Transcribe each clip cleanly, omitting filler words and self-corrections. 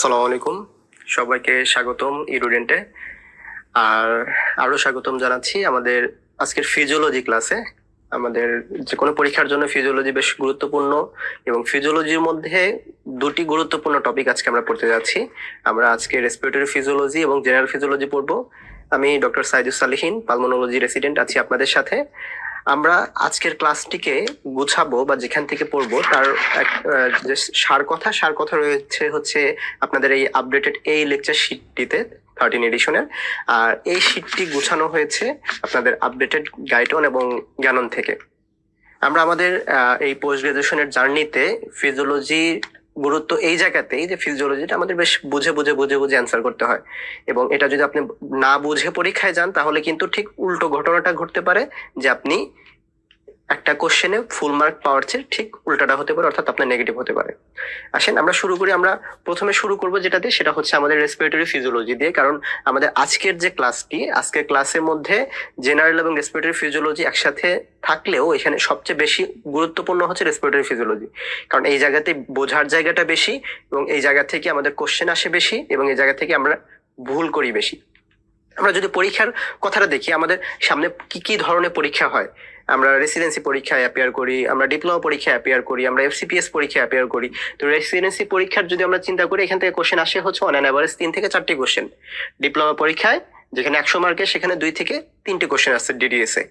আসসালামু আলাইকুম, সবাইকে স্বাগতম ইরুডেন্টে। আর আরো স্বাগতম জানাচ্ছি আমাদের আজকের ফিজিওলজি ক্লাসে। আমাদের যে কোনো পরীক্ষার জন্য ফিজিওলজি বেশ গুরুত্বপূর্ণ, এবং ফিজিওলজির মধ্যে দুটি গুরুত্বপূর্ণ টপিক আজকে আমরা পড়তে যাচ্ছি। আমরা আজকে রেসপিরেটরি ফিজিওলজি এবং জেনারেল ফিজিওলজি পড়বো। আমি ডক্টর সাইদুস সালিহিন, পালমোনোলজি রেসিডেন্ট, আছি আপনাদের সাথে। আমরা আজকের ক্লাসটিকে গুছাবো বা যেখান থেকে পড়বো তার যে সার কথা রয়েছে হচ্ছে আপনাদের এই আপডেটেড এই লেকচার শিটটিতে 13 এডিশনের। আর এই শিটটি গুছানো হয়েছে আপনাদের আপডেটেড গাইডন এবং জ্ঞানন থেকে। আমরা আমাদের এই পোস্ট গ্রাজুয়েশনের জার্নিতে ফিজিওলজি গুরুত্ব এই জায়গাতেই যে ফিজিওলজিটা আমাদের বেশ বুঝে বুঝে অ্যান্সার করতে হয়, এবং এটা যদি আপনি না বুঝে পরীক্ষায় যান তাহলে কিন্তু ঠিক উল্টো ঘটনাটা ঘটতে পারে, যে আপনি একটা কোশ্চেনে ফুল মার্ক পাওয়ার চেয়ে ঠিক উল্টাটা হতে পারে, অর্থাৎ আপনার নেগেটিভ হতে পারে। আসেন আমরা শুরু করি। আমরা প্রথমে শুরু করব যেটা দিয়ে, সেটা হচ্ছে আমাদের রেসপিরেটরি ফিজিওলজি দিয়ে। কারণ আমাদের আজকের যে ক্লাসটি, আজকের ক্লাসের মধ্যে জেনারেল এবং রেসপিরেটরি ফিজিওলজি একসাথে থাকলেও এখানে সবচেয়ে বেশি গুরুত্বপূর্ণ হচ্ছে রেসপিরেটরি ফিজিওলজি। কারণ এই জায়গাতে বোঝার জায়গাটা বেশি, এবং এই জায়গা থেকে আমাদের কোশ্চেন আসে বেশি, এবং এই জায়গা থেকে আমরা ভুল করি বেশি। আমরা যদি পরীক্ষার কথাটা দেখি, আমাদের সামনে কি কি ধরনের পরীক্ষা হয়। আমরা রেসিডেন্সি পরীক্ষায় অ্যাপিয়ার করি, আমরা ডিপ্লোমা পরীক্ষায় অ্যাপিয়ার করি, আমরা এফসিপিএস পরীক্ষায় অ্যাপিয়ার করি। তো রেসিডেন্সি পরীক্ষার যদি আমরা চিন্তা করি, এখান থেকে কোশ্চেন আসে হচ্ছে অন অ্যান অ্যাভারেজ 3 থেকে 4টি কোশ্চেন। ডিপ্লোমা পরীক্ষায় যেখানে 100 মার্কের, সেখানে 2 থেকে 3টে কোশ্চেন আসছে ডিডিএস এ।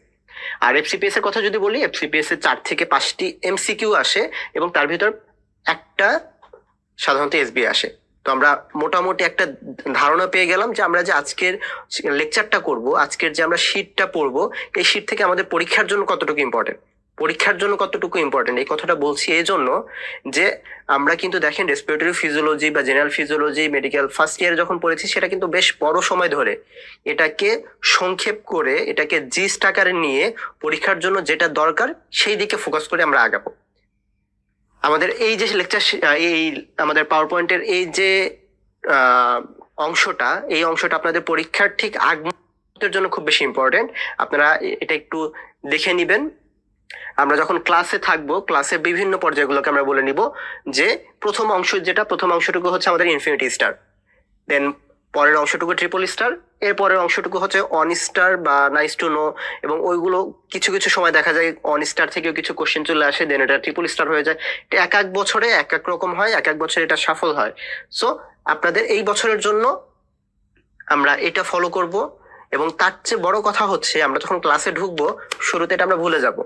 আর এফসিপিএস এর কথা যদি বলি, এফসিপিএস এ 4 থেকে 5টি এমসিকিউ আসে, এবং তার ভিতর একটা সাধারণত এসবি আসে। তো আমরা মোটামুটি একটা ধারণা পেয়ে গেলাম যে আমরা যে আজকের লেকচারটা করব, আজকের যে আমরা শীটটা পড়বো, এই শীট থেকে আমাদের পরীক্ষার জন্য কতটুকু ইম্পর্টেন্ট, এই কথাটা বলছি এই জন্য যে আমরা কিন্তু দেখেন রেসপিরেটরি ফিজিওলজি বা জেনারেল ফিজিওলজি মেডিকেল ফার্স্ট ইয়ারে যখন পড়েছি, সেটা কিন্তু বেশ বড় সময় ধরে এটাকে সংক্ষেপ করে, এটাকে জিস্ট আকারে নিয়ে পরীক্ষার জন্য যেটা দরকার সেই দিকে ফোকাস করে আমরা আগাবো। আমাদের এই যে লেকচার, এই আমাদের পাওয়ার পয়েন্টের এই যে অংশটা, এই অংশটা আপনাদের পরীক্ষার ঠিক আগ মুহূর্তের জন্য খুব বেশি ইম্পর্টেন্ট। আপনারা এটা একটু দেখে নিবেন। আমরা যখন ক্লাসে থাকবো, ক্লাসের বিভিন্ন পর্যায়গুলোকে আমরা বলে নিব। যে প্রথম অংশটুকু হচ্ছে আমাদের ইনফিনিটি স্টার, দেন পরের অংশটুকু ট্রিপল স্টার, এর পরের অংশটুকু হচ্ছে অন স্টার বা নাইস টু নো, এবং ওইগুলো কিছু কিছু সময় দেখা যায় অন স্টার থেকেও কিছু কোশ্চেন চলে আসে, দেন এটা ট্রিপল স্টার হয়ে যায়। এটা এক এক বছরে এক এক রকম হয়, এক এক বছরে এটা সফল হয়। সো আপনাদের এই বছরের জন্য আমরা এটা ফলো করব। এবং তার চেয়ে বড় কথা হচ্ছে, আমরা যখন ক্লাসে ঢুকবো, শুরুতে এটা আমরা ভুলে যাব।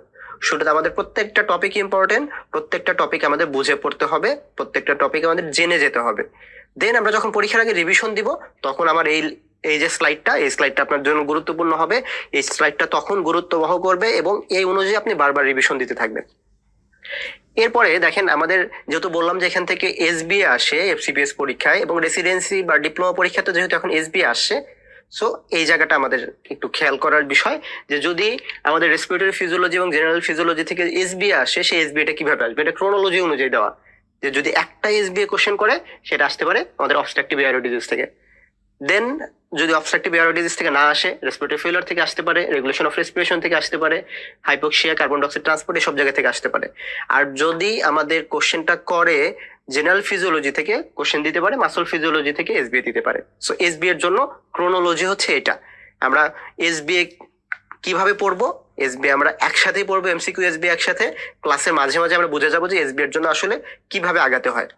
শুরুতে আমাদের প্রত্যেকটা টপিক ইম্পর্টেন্ট, প্রত্যেকটা টপিক আমাদের বুঝে পড়তে হবে, প্রত্যেকটা টপিক আমাদের জেনে যেতে হবে। দেন আমরা যখন পরীক্ষার আগে রিভিশন দিব, তখন আমার এই যে স্লাইডটা, এই স্লাইডটা আপনার জন্য গুরুত্বপূর্ণ হবে। এই স্লাইডটা তখন গুরুত্ব বহ করবে, এবং এই অনুযায়ী আপনি বারবার রিভিশন দিতে থাকবেন। এরপরে দেখেন, আমাদের যেহেতু বললাম যে এখান থেকে এসবিএ আসে এফসিপিএস পরীক্ষায়, এবং রেসিডেন্সি বা ডিপ্লোমা পরীক্ষাতে যেহেতু এখন এসবিএ আসছে, সো এই জায়গাটা আমাদের একটু খেয়াল করার বিষয়, যে যদি আমাদের রেসপিরেটরি ফিজিওলজি এবং জেনারেল ফিজিওলজি থেকে এসবিএ আসে, সেই এসবিএটা কিভাবে আসবে, এটা ক্রোনোলজি অনুযায়ী দেওয়া। যে যদি একটা এসবিএ কোশ্চেন করে, সেটা আসতে পারে আমাদের অবস্ট্রাকটিভ এয়ারওয়ে ডিজিজ থেকে। দেন যদি অবস্ট্রাকটিভ এয়ারওয়ে ডিজিজ থেকে না আসে, রেসপিরেটরি ফেলিওর থেকে আসতে পারে, রেগুলেশন অফ রেসপিরেশন থেকে আসতে পারে, হাইপোক্সিয়া, কার্বন ডাইঅক্সাইড ট্রান্সপোর্ট, সব জায়গা থেকে আসতে পারে। আর যদি আমাদের কোশ্চেনটা করে জেনারেল ফিজিওলজি থেকে, কোশ্চেন দিতে পারে মাসল ফিজিওলজি থেকে, এসবিএ দিতে পারে। সো এসবিএ এর জন্য ক্রোনোলজি হচ্ছে এটা। আমরা এসবিএ কিভাবে পড়বো, এসবিএ আমরা একসাথেই পড়বো, এমসিকিউ এসবিএ একসাথে। ক্লাসের মাঝে মাঝে আমরা বুঝে যাবো যে এসবিএ এর জন্য আসলে কিভাবে আগাতে হয়।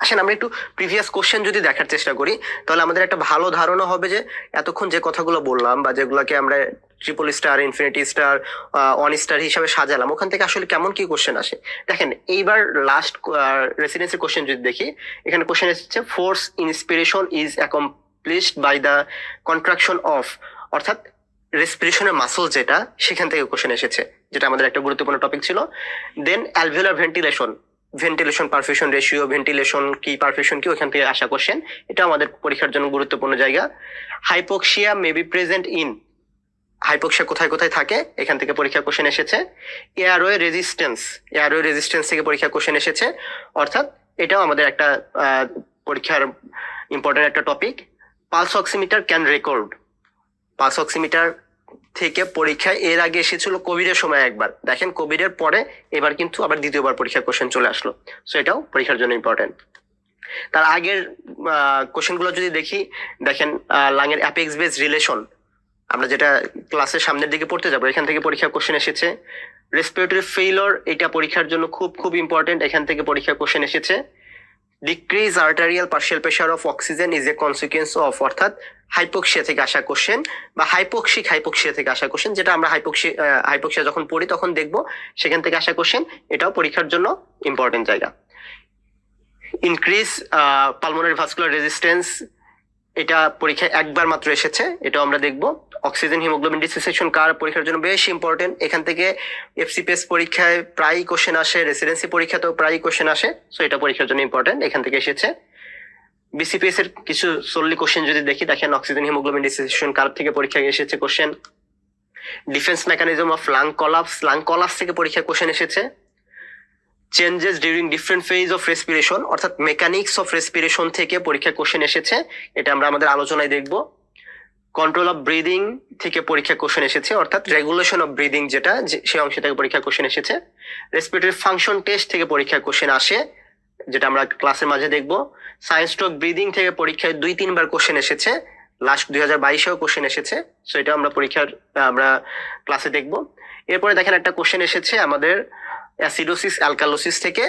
আসেন আমরা একটু প্রিভিয়াস কোশ্চেন যদি দেখার চেষ্টা করি, তাহলে আমাদের একটা ভালো ধারণা হবে যে এতক্ষণ যে কথাগুলো বললাম, বা যেগুলোকে আমরা triple star, infinity star, one star হিসাবে সাজালাম, ওখান থেকে আসলে কেমন কি কোশ্চেন আসে। দেখেন এইবার লাস্ট রেসিডেন্সি কোশ্চেন যদি দেখি, এখানে কোশ্চেন এসেছে forced inspiration is accomplished by the contraction of, অর্থাৎ রেসপিরেশনের মাসল যেটা, সেখান থেকে কোশ্চেন এসেছে, যেটা আমাদের একটা গুরুত্বপূর্ণ টপিক ছিল। Then alveolar ventilation perfusion ratio, ventilation কি পারফিউশন কি, ওখান থেকে আসা কোশ্চেন, এটা আমাদের পরীক্ষার জন্য গুরুত্বপূর্ণ জায়গা। Hypoxia may be present in, hypoxia কোথায় কোথায় থাকে, এখান থেকে পরীক্ষা কোশ্চেন এসেছে। এয়ারওয়ে রেজিস্ট্যান্স থেকে পরীক্ষা কোশ্চেন এসেছে, অর্থাৎ এটাও আমাদের একটা পরীক্ষার ইম্পর্টেন্ট একটা topic. Pulse oximeter can record, pulse oximeter থেকে পরীক্ষায় এর আগে এসেছিল কোভিডের সময় একবার, দেখেন কোভিডের পরে এবার কিন্তু আবার দ্বিতীয়বার পরীক্ষার কোশ্চেন চলে আসলো। সো এটাও পরীক্ষার জন্য ইম্পর্টেন্ট। তার আগের কোশ্চেনগুলো যদি দেখি, দেখেন লাংয়ের অ্যাপেক্স বেস রিলেশন, আমরা যেটা ক্লাসের সামনের দিকে পড়তে যাবো, এখান থেকে পরীক্ষা কোশ্চেন এসেছে। রেসপিরেটরি ফেইলর, এটা পরীক্ষার জন্য খুব খুব ইম্পর্টেন্ট, এখান থেকে পরীক্ষা কোশ্চেন এসেছে। Decrease arterial partial pressure of oxygen is a consequence of, অর্থাৎ হাইপোক্সিয়া থেকে আসা কোশ্চেন বা হাইপোক্সিয়া থেকে আসা কোশ্চেন, যেটা আমরা হাইপোক্সিয়া যখন পড়ি তখন দেখবো, সেখান থেকে আসা কোশ্চেন, এটাও পরীক্ষার জন্য ইম্পর্টেন্ট জায়গা। ইনক্রিজ পালমোনারি ভাস্কুলার রেজিস্ট্যান্স, এটা পরীক্ষায় একবার মাত্র এসেছে, এটাও আমরা দেখব। অক্সিজেন হিমোগ্লোবিন ডিসোসিয়েশন কার পরীক্ষার জন্য বেশ ইম্পর্টেন্ট, এখান থেকে এফসিপিএস পরীক্ষায় প্রায় কোশ্চেন আসে, রেসিডেন্সি পরীক্ষাতেও প্রায় কোশ্চেন আসে, সো এটা পরীক্ষার জন্য ইম্পর্টেন্ট, এখান থেকে এসেছে। বিসিপিএস এর কিছু সল্লি কোশ্চেন যদি দেখি, দেখেন অক্সিজেন হিমোগ্লোবিন ডিসোসিয়েশন কার থেকে পরীক্ষায় এসেছে question. Defence mechanism of lung collapse থেকে পরীক্ষায় কোশ্চেন এসেছে। Changes during different phase of respiration, অর্থাৎ মেকানিক্স অফ রেসপিরেশন থেকে পরীক্ষা কোশ্চেন এসেছে, এটা আমরা আমাদের আলোচনায় দেখব। কন্ট্রোল অফ ব্রিদিং থেকে পরীক্ষা কোশ্চেন এসেছে, অর্থাৎ রেগুলেশন অফ ব্রিদিং যেটা, সেই অংশ থেকে পরীক্ষা কোশ্চেন এসেছে। রেসপিরেটরি ফাংশন টেস্ট থেকে পরীক্ষা কোশ্চেন আসে, যেটা আমরা ক্লাসের মাঝে দেখব। সায়েন্স স্ট্রোক ব্রিদিং থেকে পরীক্ষায় 2-3 বার কোশ্চেন এসেছে, লাস্ট 2022-এও কোশ্চেন এসেছে, সো এটা আমরা আমরা ক্লাসে দেখব। এরপরে দেখেন একটা কোশ্চেন এসেছে আমাদের অ্যাসিডোসিস অ্যালকালোসিস থেকে,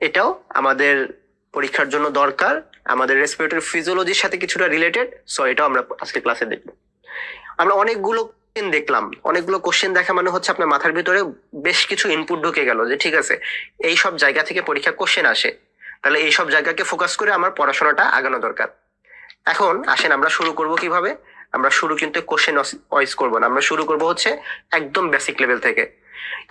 এটাও আমাদের পরীক্ষার জন্য দরকার, আমাদের রেসপিরেটরি ফিজিওলজির সাথে কিছুটা রিলেটেড, সো এটাও আমরা আজকে ক্লাসে দেখব। আমরা অনেকগুলো কোশ্চেন দেখলাম, অনেকগুলো কোশ্চেন দেখা মানে হচ্ছে আপনার মাথার ভিতরে বেশ কিছু ইনপুট ঢুকে গেল, যে ঠিক আছে এই সব জায়গা থেকে পরীক্ষা কোশ্চেন আসে, তাহলে এই সব জায়গাকে ফোকাস করে আমার পড়াশোনাটা আগানো দরকার। এখন আসেন আমরা শুরু করব কিভাবে। আমরা শুরু কিন্তু কোশ্চেন ওয়াইজ করবো না, আমরা শুরু করব হচ্ছে একদম বেসিক লেভেল থেকে।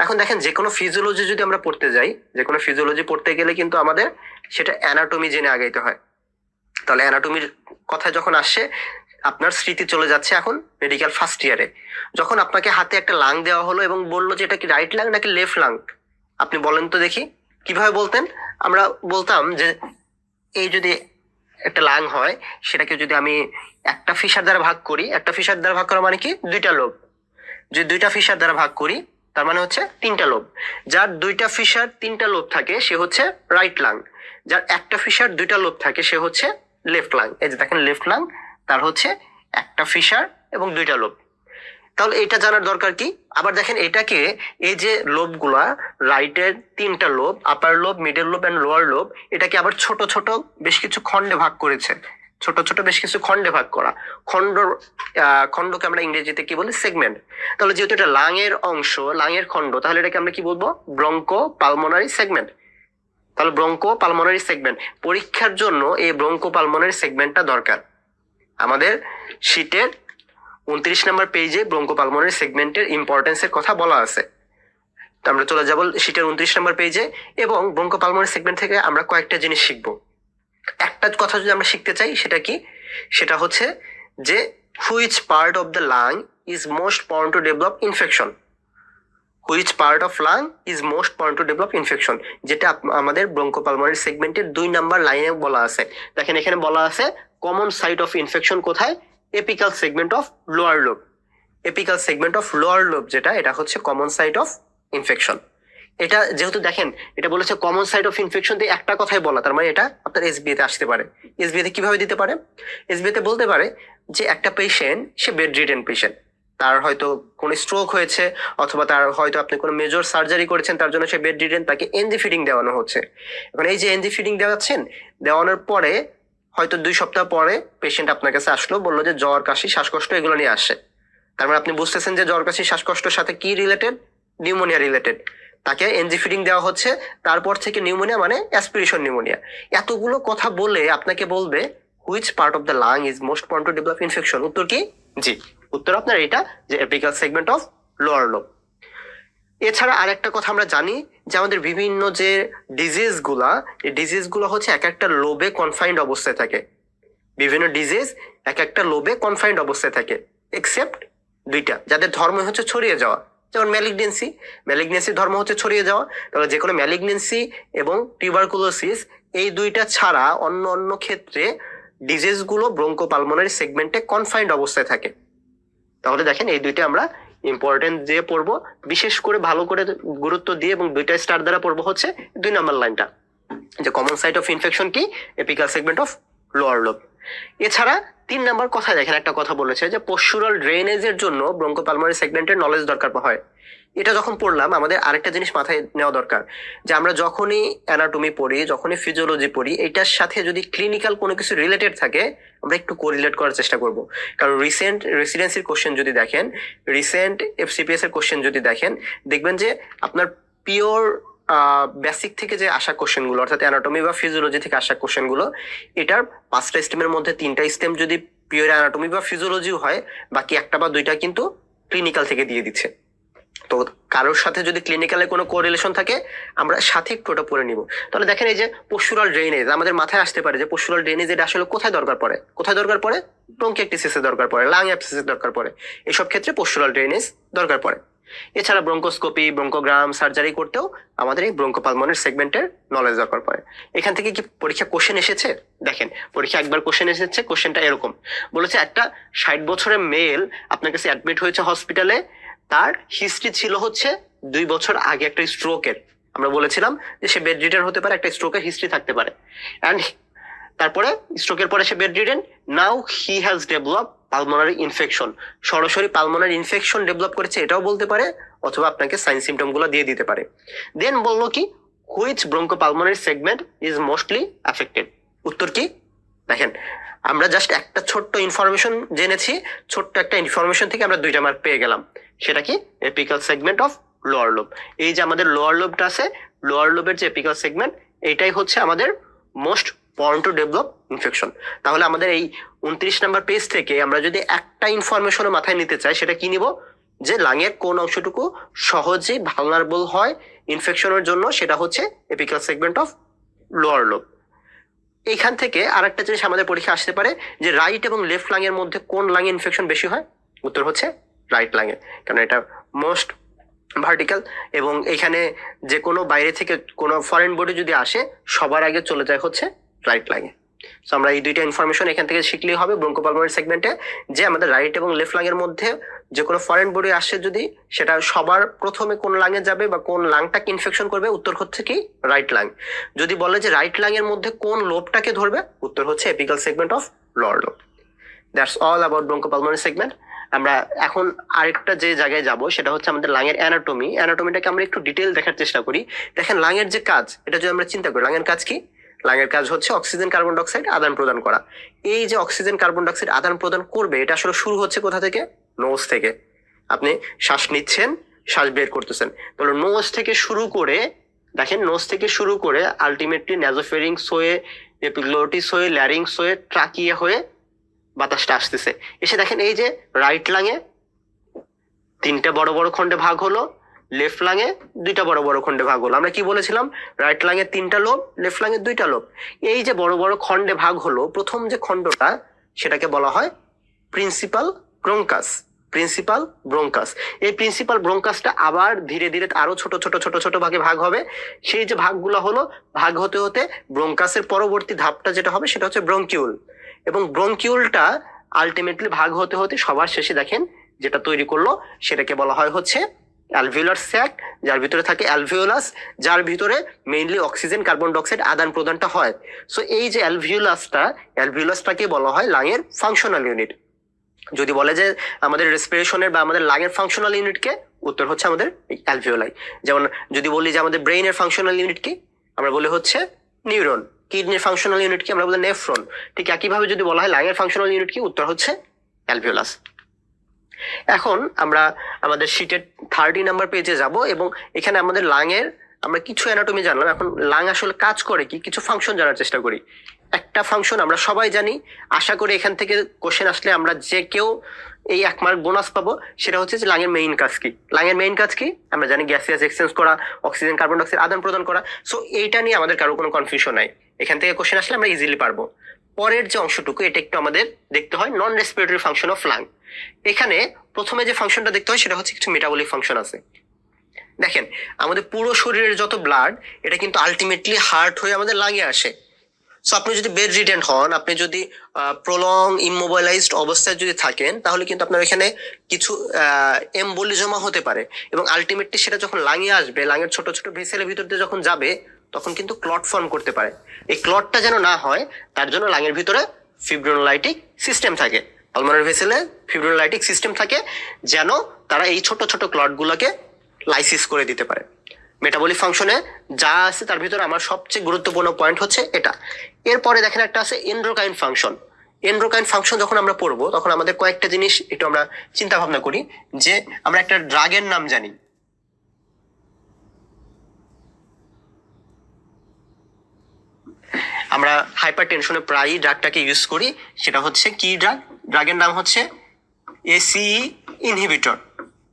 এখন দেখেন যে কোনো ফিজিওলজি যদি আমরা পড়তে যাই, যে কোনো ফিজিওলজি পড়তে গেলে কিন্তু আমাদের সেটা অ্যানাটমি জেনে আগাইতে হয়। তাহলে অ্যানাটমির কথা যখন আসছে, আপনার স্মৃতি চলে যাচ্ছে এখন মেডিকেল ফার্স্ট ইয়ারে, যখন আপনাকে হাতে একটা লাং দেওয়া হলো এবং বললো যে এটা কি রাইট লাং নাকি লেফট লাং, আপনি বলেন তো দেখি কিভাবে বলতেন। আমরা বলতাম যে এই যদি একটা লাং হয়, সেটাকে যদি আমি একটা ফিশার দ্বারা ভাগ করি, একটা ফিশার দ্বারা ভাগ করা মানে কি 2টা লোব, যদি 2টা ফিশার দ্বারা ভাগ করি তার মানে হচ্ছে 3টা লোব। যার 2টা ফিশার 3টা লোব থাকে সে হচ্ছে রাইট লাং, যার একটা ফিশার 2টা লোব থাকে সে হচ্ছে লেফট লাং। এই যে দেখেন লেফট লাং, তার হচ্ছে একটা ফিশার এবং 2টা লোব। তাহলে এটা জানার দরকার কি। আবার দেখেন এটাকে, এই যে লোবগুলা, রাইটের 3টা lobe, upper lobe, middle lobe and lower lobe, এটাকে আবার ছোট ছোট বেশ কিছু খণ্ডে ভাগ করেছে, ছোট ছোট বেশ কিছু খণ্ডে ভাগ করা। খণ্ডকে আমরা ইংরেজিতে কি বলি, সেগমেন্ট। তাহলে যেহেতু এটা লাং এর অংশ, লাং এর খণ্ড, তাহলে এটাকে আমরা কি বলবো, ব্রঙ্কো পালমোনারি সেগমেন্ট। তাহলে ব্রঙ্কো পালমোনারি সেগমেন্ট, পরীক্ষার জন্য এই ব্রঙ্কো পালমোনারি সেগমেন্টটা দরকার। আমাদের শীটের 29 নম্বর পেজে ব্রঙ্কো পালমোনারি সেগমেন্টের ইম্পর্টেন্সের কথা বলা আছে। আমরা চলে যাব শীটের 29 নম্বর পেজে, এবং ব্রঙ্কো পালমোনারি সেগমেন্ট থেকে আমরা কয়েকটা জিনিস শিখবো। একটা কথা যদি আমরা শিখতে চাই, সেটা কি, সেটা হচ্ছে যে which part of the lung is most prawn to develop infection. Which part of lung is most prawn to develop infection, যেটা আমাদের ব্রঙ্কোপালমোনারি সেগমেন্টের 2 নাম্বার লাইনে বলা আছে। দেখেন এখানে বলা আছে কমন সাইট অফ ইনফেকশন কোথায়, apical segment of lower lobe. Apical segment of lower lobe যেটা, এটা হচ্ছে কমন সাইট অফ ইনফেকশন। এটা যেহেতু দেখেন এটা বলেছে কমন সাইট অফ ইনফেকশন, দিয়ে একটা কথাই বলা, তার মানে এটা আপনার এসবিএ তে আসতে পারে। এসবিএ তে কিভাবে দিতে পারে, এসবিএ তে বলতে পারে যে একটা পেশেন্ট, সে বেড রিডেন পেশেন্ট, তার হয়তো কোনো স্ট্রোক হয়েছে, অথবা তার হয়তো আপনি কোনো মেজর সার্জারি করেছেন, তার জন্য সে বেড রিডেন, তাকে এনজি ফিডিং দেওয়ানো হচ্ছে। এখন এই যে এনজি ফিডিং দেওয়াচ্ছেন, দেওয়ানোর পরে হয়তো 2 সপ্তাহ পরে পেশেন্ট আপনার কাছে আসলো, বললো যে জ্বর, কাশি, শ্বাসকষ্ট এগুলো নিয়ে আসে। তার মানে আপনি বুঝতেছেন যে জ্বর, কাশি, শ্বাসকষ্টের সাথে কি রিলেটেড, নিউমোনিয়া রিলেটেড। তাকে এনজি ফিডিং দেওয়া হচ্ছে, তারপর থেকে নিউমোনিয়া মানে অ্যাসপিরেশন নিউমোনিয়া। এতগুলো কথা বলে আপনাকে বলবে which part of the lung is most prawn to develop infection. উত্তর কি, জি, উত্তর আপনার এটা, যে apical segment of lower lobe. এছাড়া আরেকটা কথা আমরা জানি যে আমাদের বিভিন্ন যে ডিজিজ গুলা, এই ডিজিজ গুলো হচ্ছে এক একটা লোবে কনফাইন্ড অবস্থায় থাকে। বিভিন্ন ডিজিজ এক একটা লোবে কনফাইন্ড অবস্থায় থাকে, এক্সেপ্ট 2টা, যাদের ধর্ম হচ্ছে ছড়িয়ে যাওয়া, যেমন ম্যালিগনেন্সি। ম্যালিগনেন্সির ধর্ম হচ্ছে ছড়িয়ে যাওয়া। তাহলে যে কোনো ম্যালিগনেন্সি এবং টিউবারকুলোসিস, এই 2টা ছাড়া অন্য অন্য ক্ষেত্রে ডিজিজ গুলো ব্রঙ্কোপালমোনারি সেগমেন্টে কনফাইন্ড অবস্থায় থাকে। তাহলে দেখেন এই 2টা আমরা ইম্পর্টেন্ট দিয়ে পড়বো, বিশেষ করে ভালো করে গুরুত্ব দিয়ে, এবং 2টা স্টার দ্বারা পড়বো হচ্ছে 2 নাম্বার লাইনটা। যে কমন সাইট অফ ইনফেকশন কি, apical segment of lower lobe. এছাড়া 3 নাম্বার কথা দেখেন, একটা কথা বলেছে যে পোস্চুরাল ড্রেনেজের জন্য ব্রঙ্কোপালমোনারি সেগমেন্টের নলেজ দরকার হয়। এটা যখন পড়লাম আমাদের আরেকটা জিনিস মাথায় নেওয়া দরকার, যে আমরা যখনই অ্যানাটমি পড়ি, যখনই ফিজিওলজি পড়ি, এটার সাথে যদি ক্লিনিক্যাল কোনো কিছু রিলেটেড থাকে আমরা একটু কোরিলেট করার চেষ্টা করব। কারণ রিসেন্ট রেসিডেন্সির কোশ্চেন যদি দেখেন, রিসেন্ট FCPS এর কোশ্চেন যদি দেখেন, দেখবেন যে আপনার পিওর বেসিক থেকে যে আসা কোশ্চেনগুলো, অর্থাৎ অ্যানাটমি বা ফিজিওলজি থেকে আসা কোশ্চেনগুলো, এটার 5টা স্টেমের মধ্যে 3টা স্টেম যদি পিওর অ্যানাটমি বা ফিজিওলজিও হয়, বাকি 1টা বা 2টা কিন্তু ক্লিনিক্যাল থেকে দিয়ে দিচ্ছে। তো কারোর সাথে যদি ক্লিনিক্যালে কোনো কোরিলেশন থাকে আমরা সাথে একটু ওটা পড়ে নিব। তাহলে দেখেন এই যে পোস্চুরাল ড্রেনেজ আমাদের মাথায় আসতে পারে যে পোস্চুরাল ড্রেনেজ এটা আসলে কোথায় দরকার পড়ে, কোথায় দরকার পড়ে, ব্রঙ্কিয়াকটিসিসে দরকার পড়ে, লাং অ্যাবসেসে দরকার পড়ে, এইসব ক্ষেত্রে পোস্চুরাল ড্রেনেজ দরকার পড়ে। এছাড়া ব্রঙ্কোস্কোপি, ব্রঙ্কোগ্রাম, সার্জারি করতেও আমাদের এই ব্রঙ্কোপালমোনারি সেগমেন্টের নলেজ দরকার পড়ে। এখান থেকে কি পরীক্ষা কোশ্চেন এসেছে? দেখেন পরীক্ষা একবার কোশ্চেন এসেছে, কোশ্চেনটা এরকম বলেছে, একটা 60 বছরের মেল আপনার কাছে অ্যাডমিট হয়েছে হসপিটালে, তার হিস্ট্রি ছিল হচ্ছে 2 বছর আগে একটা স্ট্রোকের। আমরা বলেছিলাম যে সে বেড রিডেন হতে পারে, একটা স্ট্রোকের হিস্ট্রি থাকতে পারে, অ্যান্ড তারপরে স্ট্রোকের পরে সে bed ridden, now he has develop pulmonary infection, সরাসরি পালমোনারি ইনফেকশন ডেভেলপ করেছে এটাও বলতে পারে, অথবা আপনাকে সাইন সিমটম গুলো দিয়ে দিতে পারে। দেন বললো কি, which bronchopulmonary segment is mostly affected. উত্তর কি? দেখেন আমরা জাস্ট একটা ছোট্ট ইনফরমেশন জেনেছি, ছোট্ট একটা ইনফরমেশন থেকে আমরা 2টা মার্ক পেয়ে গেলাম। সেটা কি? Apical segment of lower lobe. এই যে আমাদের লোয়ার লোবটা আছে, লোয়ার লোবের যে এপিক্যাল সেগমেন্ট, এইটাই হচ্ছে আমাদের most born to develop infection. তাহলে আমাদের এই 29 নাম্বার পেজ থেকে আমরা যদি একটা ইনফরমেশন মাথায় নিতে চাই, সেটা কি নিব? যে লাংয়ের কোন অংশটুকু সহজেই ভালনারেবল হয় ইনফেকশনের জন্য, সেটা হচ্ছে apical segment of lower lobe. এইখান থেকে আরেকটা জিনিস আমাদের পরীক্ষা আসতে পারে যে রাইট এবং লেফট লাংয়ের মধ্যে কোন লাংয়ে ইনফেকশন বেশি হয়? উত্তর হচ্ছে রাইট লাংয়ে, কারণ এটা মোস্ট ভার্টিক্যাল, এবং এখানে যে কোনো বাইরে থেকে কোনো ফরেন বডি যদি আসে সবার আগে চলে যায় হচ্ছে রাইট লাংয়ে। সো আমরা এই 2টা ইনফরমেশন এখান থেকে শিখলেই হবে ব্রঙ্কোপালমোনারি সেগমেন্টে, যে আমাদের রাইট এবং লেফট লাংয়ের মধ্যে যে কোনো ফরেন বডি আসে যদি, সেটা সবার প্রথমে কোন লাংয়ে যাবে বা কোন লাংটাকে ইনফেকশন করবে, উত্তর হচ্ছে কি? Right lung. যদি বলে যে রাইট লাংয়ের মধ্যে কোন লোবটাকে ধরবে, উত্তর হচ্ছে apical segment of lower lobe. That's all about bronchopulmonary segment. আমরা এখন আরেকটা যে জায়গায় যাব সেটা হচ্ছে আমাদের লাংয়ের অ্যানাটমি। অ্যানাটমিটাকে আমরা একটু ডিটেল দেখার চেষ্টা করি। দেখেন লাংয়ের যে কাজ, এটা যদি আমরা চিন্তা করি, লাংয়ের কাজ কি? লাংয়ের কাজ হচ্ছে অক্সিজেন কার্বন ডাইঅক্সাইড আদান প্রদান করা। এই যে অক্সিজেন কার্বন ডাইঅক্সাইড আদান প্রদান করবে, এটা আসলে শুরু হচ্ছে কোথা থেকে? নোজ থেকে। আপনি শ্বাস নিচ্ছেন, শ্বাস বের করতেছেন, তাহলে নোজ থেকে শুরু করে, দেখেন নোজ থেকে শুরু করে আলটিমেটলি ন্যাজোফেরিংস হয়ে, এপিগ্লোটিস হয়ে, ল্যারিংস হয়ে, ট্রাকিয়া হয়ে বাতাসটা আসতেছে। এসে দেখেন এই যে রাইট লাংয়ে 3টা বড় বড় খণ্ডে ভাগ হলো, লেফট লাংয়ে 2টা বড় বড় খণ্ডে ভাগ হলো। আমরা কি বলেছিলাম? রাইট লাংয়ে 3টা লোব, লেফট লাংয়ে 2টা লোব। এই যে বড় বড় খণ্ডে ভাগ হলো, প্রথম যে খণ্ডটা সেটাকে বলা হয় প্রিন্সিপাল ব্রঙ্কাস। প্রিন্সিপাল ব্রঙ্কাস, এই প্রিন্সিপাল ব্রঙ্কাসটা আবার ধীরে ধীরে আরো ছোট ছোট ছোট ছোট ভাগে ভাগ হবে। সেই যে ভাগগুলো হলো, ভাগ হতে হতে ব্রঙ্কাসের পরবর্তী ধাপটা যেটা হবে সেটা হচ্ছে ব্রঙ্কিউল, এবং ব্রঙ্কিউলটা আলটিমেটলি ভাগ হতে হতে সবার শেষে দেখেন যেটা তৈরি করলো সেটাকে বলা হয় হচ্ছে অ্যালভিওলার স্যাক, যার ভিতরে থাকে অ্যালভিওলাস, যার ভিতরে মেইনলি অক্সিজেন কার্বন ডাইঅক্সাইড আদান প্রদানটা হয়। সো এই যে অ্যালভিওলাসটাকে বলা হয় লাংয়ের ফাংশনাল ইউনিট। যদি বলে যে আমাদের রেসপিরেশনের বা আমাদের লাংয়ের ফাংশনাল ইউনিটকে, উত্তর হচ্ছে আমাদের অ্যালভিওলাই। যেমন যদি বলি যে আমাদের ব্রেইনের ফাংশনাল ইউনিট কি, আমরা বলি হচ্ছে নিউরন। কিডনির ফাংশনাল ইউনিট কি, আমরা বলি নেফ্রন। ঠিক একইভাবে যদি বলা হয় লাংয়ের ফাংশনাল ইউনিট কি, উত্তর হচ্ছে অ্যালভিওলাস। এখন আমরা আমাদের শীটের 30 নাম্বার পেজে যাব, এবং এখানে আমাদের লাংয়ের আমরা কিছু অ্যানাটমি জানলাম। এখন লাং আসলে কাজ করে কি, কিছু ফাংশন জানার চেষ্টা করি। একটা ফাংশন আমরা সবাই জানি, আশা করি এখান থেকে কোশ্চেন আসলে আমরা যে কেউ এই 1 মার্ক বোনাস পাবো। সেটা হচ্ছে যে লাংয়ের মেইন কাজ কি। লাংয়ের মেইন কাজ কি আমরা জানি, গ্যাসিয়াস এক্সচেঞ্জ করা, অক্সিজেন কার্বন ডাইঅক্সাইড আদান প্রদান করা। সো এইটা নিয়ে আমাদের কারো কোনো কনফিউশন নাই, এখান থেকে কোশ্চেন আসলে আমরা ইজিলি পারবো। পরের যে অংশটুকু, এটা একটু আমাদের দেখতে হয় নন রেসপিরেটরি ফাংশন অফ লাং। এখানে প্রথমে যে ফাংশনটা দেখতে হয় সেটা হচ্ছে কিছু মেটাবলিক ফাংশন আছে। দেখেন আমাদের পুরো শরীরের যত ব্লাড, এটা কিন্তু আলটিমেটলি হার্ট হয়ে আমাদের লাংয়ে আসে। সো আপনি যদি বেড রিডেন হন, আপনি যদি প্রলং ইমোবিলাইজড অবস্থায় যদি থাকেন, তাহলে কিন্তু আপনার এখানে কিছু এমবোলিজমা হতে পারে, এবং আলটিমেটলি সেটা যখন লাংয়ে আসবে, লাংয়ের ছোট ছোট ভেসেলের ভিতর দিয়ে যখন যাবে, তখন কিন্তু ক্লট ফর্ম করতে পারে। এই ক্লটটা যেন না হয় তার জন্য লাংয়ের ভিতরে ফিব্রিনোলাইটিক সিস্টেম থাকে, পালমোনারি ভেসেলে ফিব্রিনোলাইটিক সিস্টেম থাকে, যেন তারা এই ছোট ছোট ক্লটগুলোকে লাইসিস করে দিতে পারে। মেটাবলিক ফাংশনে যা আছে তার ভিতরে আমার সবচেয়ে গুরুত্বপূর্ণ পয়েন্ট হচ্ছে এটা। এরপরে দেখেন একটা আছে এন্ডোক্রাইন ফাংশন। এন্ডোক্রাইন ফাংশন যখন আমরা পড়বো তখন আমাদের কয়েকটা জিনিস একটু আমরা চিন্তা ভাবনা করি, যে আমরা একটা ড্রাগের নাম জানি, আমরা হাইপার টেনশনে প্রায়ই ড্রাগটাকে ইউজ করি, সেটা হচ্ছে কি ড্রাগ? ড্রাগের নাম হচ্ছে এসিই ইনহিবিটর।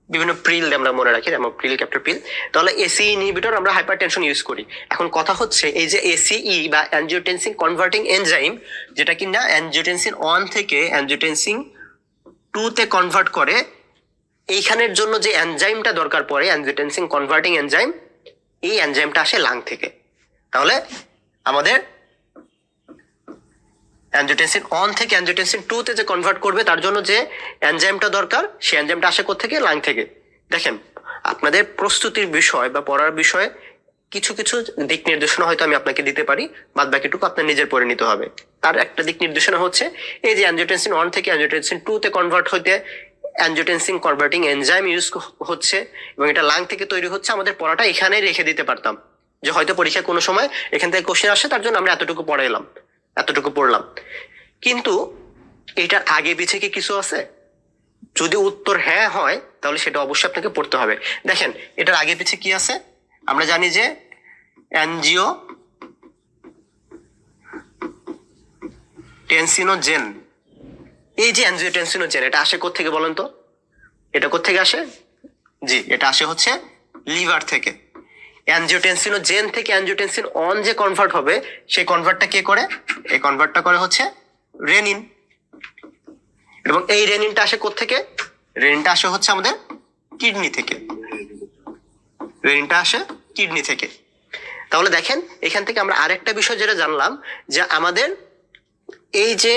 বিভিন্ন প্রিল আমরা মনে রাখি, যেমন প্রিল ক্যাপ্টার প্রিল। তাহলে এসিই ইনহিবিটর আমরা হাইপার টেনশন ইউজ করি। এখন কথা হচ্ছে এই যে এসিই বা অ্যানজিওটেনসিন কনভার্টিং এনজাইম, যেটা কিনা অ্যানজিওটেনসিন 1 থেকে অ্যানজিওটেনসিন 2 তে কনভার্ট করে, এইখানের জন্য যে এনজাইমটা দরকার পড়ে অ্যানজিওটেনসিন কনভার্টিং এনজাইম, এই এনজাইমটা আসে লাং থেকে। তাহলে আমাদের অ্যানজিওটেনসিন 1 থেকে অ্যানজিওটেনসিন 2 তে যে কনভার্ট করবে তার জন্য যে এনজাইমটা দরকার, সেই এনজাইমটা আসে কোত্থেকে? লাং থেকে। দেখেন, আপনাদের প্রস্তুতির বিষয় বা পড়ার বিষয়ে কিছু কিছু দিক নির্দেশনা হয়তো আমি আপনাকে দিতে পারি, বাদ বাকিটুকু আপনার নিজের পড়ে নিতে হবে। তার একটা দিক নির্দেশনা হচ্ছে এই যে অ্যানজিওটেনসিন 1 থেকে অ্যানজিওটেনসিন 2 তে কনভার্ট হইতে অ্যানজিওটেনসিন কনভার্টিং এনজাইম ইউজ হচ্ছে এবং এটা লাং থেকে তৈরি হচ্ছে। আমাদের পড়াটা এখানেই রেখে দিতে পারতাম, যে হয়তো পরীক্ষায় কোনো সময় এখান থেকে কোশ্চেন আসে, তার জন্য আমরা এতটুকু পড়াইলাম, এতটুকু পড়লাম। কিন্তু এটার আগে পিছে কি কিছু আছে? যদি উত্তর হ্যাঁ হয় তাহলে সেটা অবশ্যই আপনাকে পড়তে হবে। দেখেন, এটার আগে পিছে কি আছে? আমরা জানি যে অ্যানজিও টেনসিনোজেন, এই যে অ্যানজিওটেনসিনোজেন, এটা আসে কোত্থেকে বলেন তো? এটা কোত্থেকে আসে? জি, এটা আসে হচ্ছে লিভার থেকে। অ্যানজিওটেনসিনোজেন থেকে অ্যানজিওটেনসিন 1 যে কনভার্ট হবে, সেই কনভার্টটা কে করে? এই কনভার্টটা করে হচ্ছে রেনিন। এবং এই রেনিনটা আসে কোত্থেকে? রেনিনটা আসে হচ্ছে আমাদের কিডনি থেকে। রেনিনটা আসে কিডনি থেকে। তাহলে দেখেন, এখান থেকে আমরা আরেকটা বিষয় যেটা জানলাম, যে আমাদের এই যে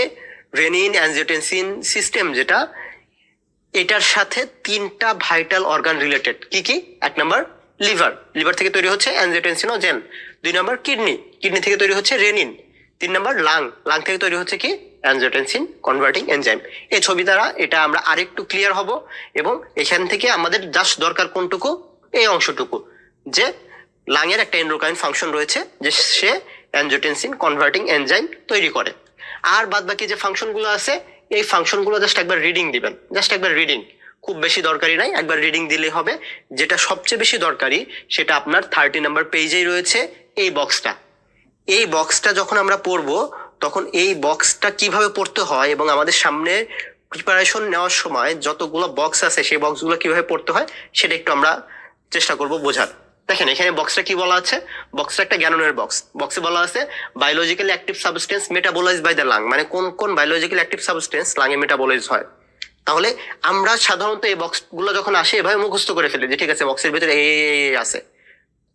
রেনিন অ্যানজিওটেনসিন সিস্টেম যেটা, এটার সাথে 3টা ভাইটাল অর্গান রিলেটেড। কি কি? 1 নম্বর লিভার, লিভার থেকে তৈরি হচ্ছে অ্যানজিওটেনসিনোজেন। 2 নম্বর কিডনি, কিডনি থেকে তৈরি হচ্ছে রেনিন। 3 নম্বর লাং, লাং থেকে তৈরি হচ্ছে কি? Angiotensin converting enzyme. এই ছবি দ্বারা এটা আমরা আরেকটু ক্লিয়ার হব, এবং এখান থেকে আমাদের জাস্ট দরকার কোনটুকু? এই অংশটুকু, যে লাংয়ের একটা এন্ডোক্রাইন ফাংশন রয়েছে, যে সে অ্যানজিওটেনসিন কনভার্টিং এনজাইম তৈরি করে। আর বাদ বাকি যে ফাংশনগুলো আছে, এই ফাংশনগুলো জাস্ট একবার রিডিং দিবেন, জাস্ট একবার রিডিং, খুব বেশি দরকারি নাই, একবার রিডিং দিলেই হবে। যেটা সবচেয়ে বেশি দরকারি সেটা আপনার 30 নম্বর পেজেই রয়েছে, এই বক্সটা। এই বক্সটা যখন আমরা পড়বো তখন এই বক্সটা কিভাবে পড়তে হয় এবং আমাদের সামনে প্রিপারেশন নেওয়ার সময় যতগুলো বক্স আছে সেই বক্সগুলো কিভাবে পড়তে হয় সেটা একটু আমরা চেষ্টা করব বোঝার। দেখেন, এখানে বক্সটা কি বলা আছে? বক্সটা একটা গ্যানোনের বক্স। বক্সে বলা আছে biologically active substance metabolize by the lung, মানে কোন কোন বায়োলজিক্যালি অ্যাক্টিভ সাবস্টেন্স লাংয়ে মেটাবোলাইজ হয়। তাহলে আমরা সাধারণত এই বক্সগুলো যখন আসে এভাবে মুখস্থ করে ফেলি, যে ঠিক আছে বক্সের ভিতরে এই আছে।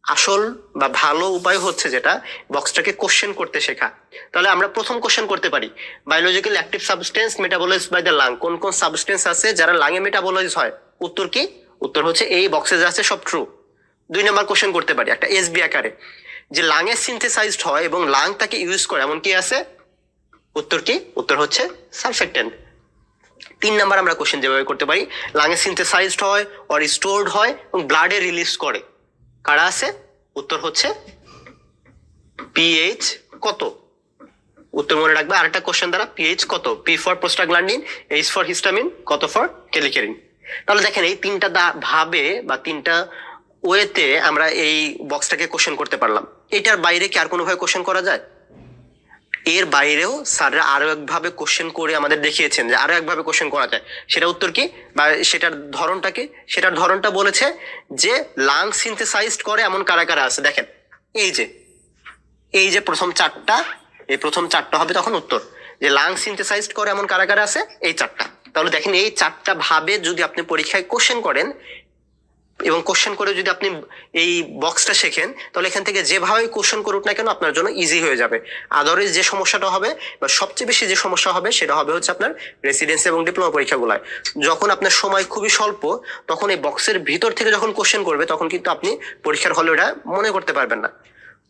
আসল বা ভালো উপায় হচ্ছে যেটা, বক্সটাকে কোশ্চেন করতে শেখা। তাহলে আমরা প্রথম কোশ্চেন করতে পারি, biologically active substance metabolize by the lung, কোন কোন সাবস্টেন্স আছে যারা লাংয়ে মেটাবোলাইজ হয়? উত্তর কি? উত্তর হচ্ছে এই বক্সে যা আছে সব ট্রু। 2 নম্বর কোশ্চেন করতে পারি একটা এসবি আকারে, যে লাংয়ে সিনথেসাইজড হয় এবং লাং তাকে ইউজ করে এমন কি আছে? উত্তর কি? উত্তর হচ্ছে সারফেক্টেন্ট। 3 নম্বর আমরা কোশ্চেন যেভাবে করতে পারি, লাংয়ে সিনথেসাইজড হয় অর স্টোরড হয় এবং ব্লাডে রিলিজ করে, কারা আছে? উত্তর হচ্ছে পিএইচ কত? উত্তর মনে রাখবে আরেকটা কোশ্চেন দ্বারা, পিএইচ কত? P for prostaglandin, H for histamine, কত ফর ক্যালিকেরিন। তাহলে দেখেন, এই 3টা ভাবে বা 3টা ওয়েতে আমরা এই বক্সটাকে কোশ্চেন করতে পারলাম। এটার বাইরে কি আর কোনোভাবে কোশ্চেন করা যায়? এর বাইরেও স্যাররা আরো একভাবে কোশ্চেন করে আমাদের দেখিয়েছেন যে আরো একভাবে কোশ্চেন করা যায়। সেটা উত্তর কি বা সেটার ধরনটা কি? সেটার ধরনটা বলেছে যে লাং সিনথেসাইজড করে এমন কারা কারা আছে। দেখেন, এই যে প্রথম 4টা, এই প্রথম 4টা হবে তখন উত্তর, যে লাং সিনথেসাইজড করে এমন কারা কারা আছে? এই 4টা। তাহলে দেখেন, এই 4টা ভাবে যদি আপনি পরীক্ষায় কোশ্চেন করেন এবং কোশ্চেন করে যদি আপনি এই বক্সটা শেখেন, তাহলে এখান থেকে যেভাবে কোশ্চেন করুক না কেন আপনার জন্য ইজি হয়ে যাবে। আদারওয়াইজ যে সমস্যাটা হবে বা সবচেয়ে বেশি যে সমস্যা হবে সেটা হবে হচ্ছে আপনার রেসিডেন্সি এবং ডিপ্লোমা পরীক্ষাগুলোয়, যখন আপনার সময় খুবই স্বল্প, তখন এই বক্সের ভিতর থেকে যখন কোশ্চেন করবে তখন কিন্তু আপনি পরীক্ষার হলে ওটা মনে করতে পারবেন না।